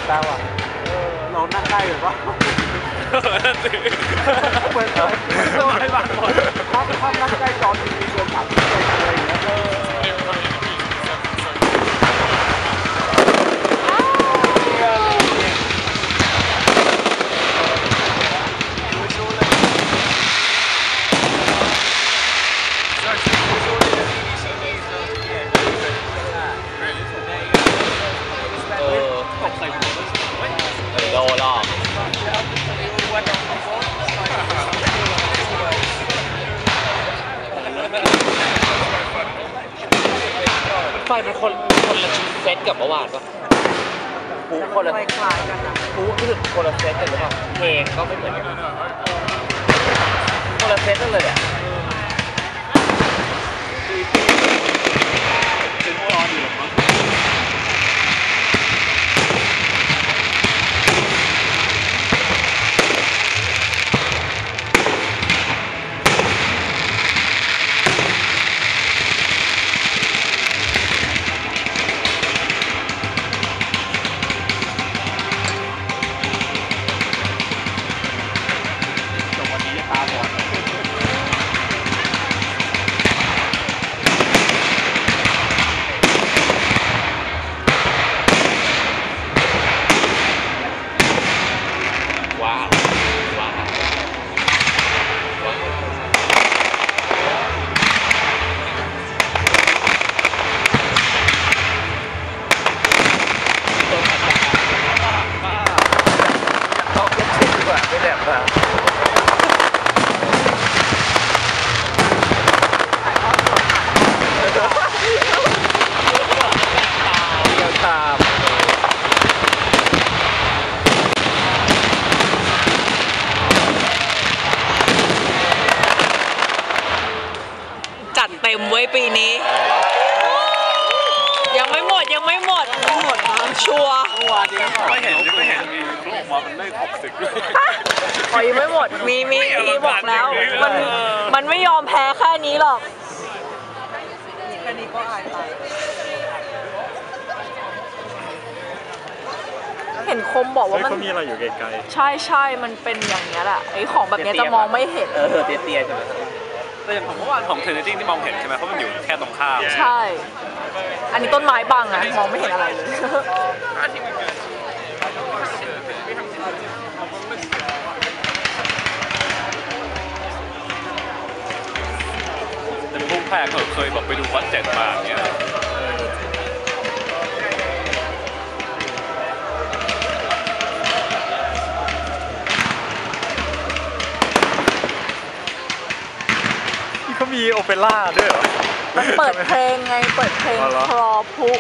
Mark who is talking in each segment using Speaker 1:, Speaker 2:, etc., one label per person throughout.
Speaker 1: ตาว่ะเรานั่งได้หรือเปล่าเหมือนตัวให้บ้านหมดถ้านั่งใกล้จอทีวีเกิน30เลยอย่างเงี้ย
Speaker 2: โดนหรอกไฟมันคนละเซตกับเมื่อวานปะหูคนละคล้ายกันนะหูคือคนละเซตกันหรือเปล่าเพลงก็ไม่เหมือนกันคนละเซตกันเลยอ่ะถึงรออยู่หรอมั้ง
Speaker 3: จัดเต็มไว้ปีนี้ยังไม่หมดชัวร์
Speaker 1: ไม่เห็นเขาออกมาเป็นเลข60ด้วย
Speaker 3: อ๋อยังไม่หมดมีบอกแล้วมันไม่ยอมแพ้แค่นี้หรอกแค่นี้ก็อายตายเห็นคมบอกว่ามัน
Speaker 1: มีอะไรอยู่ไกลๆ
Speaker 3: ใช่มันเป็นอย่างนี้แหละไอ้ของแบบนี้จะมองไม่เห็น
Speaker 2: เตี้ยๆใช่ไหม
Speaker 1: แต่อย่างผมเมื่อวานของเทอร์เนติ้งที่มองเห็นใช่ไหมเพราะมันอยู่แค่ตรงข้าม
Speaker 3: ใช่อันนี้ต้นไม้บังอะมองไม่เห็นอะไรเลย
Speaker 1: แต่พุ่งแพงเคยแบบไปดูวัด7มาอย่างเงี้ยเขามีโอเปร่าด้วยเหรอ
Speaker 3: มันเปิดเพลงไงเปิดเพลงคลอพุ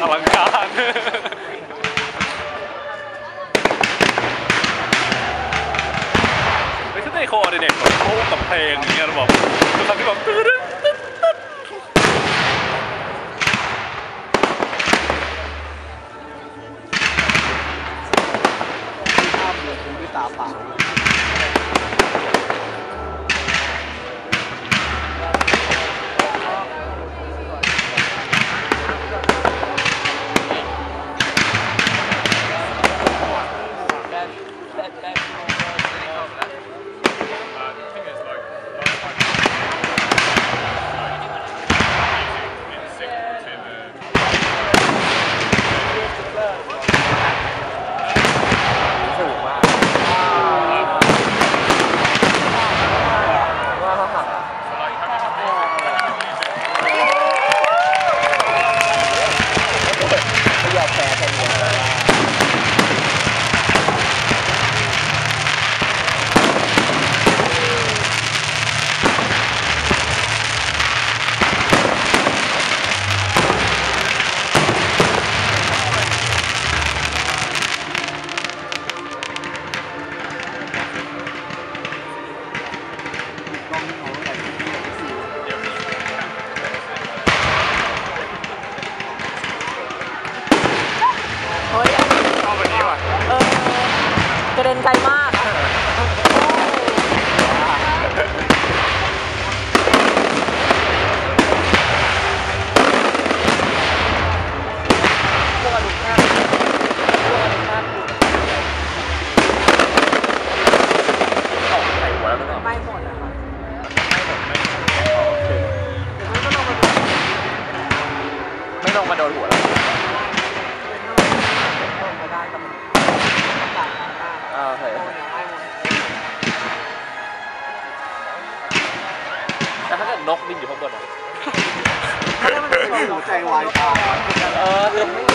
Speaker 1: อลังการไม่ใช่ในคอเด็กแบบโค้งกับเพลงอย่างเงี้ยเราบอกทุกครั้งที่แบบตาเปล่
Speaker 3: กระเด็นไกลมาก
Speaker 2: นกบินอยู่ข้างบนอ่ะ
Speaker 1: หัวใจวายตาย
Speaker 2: เออ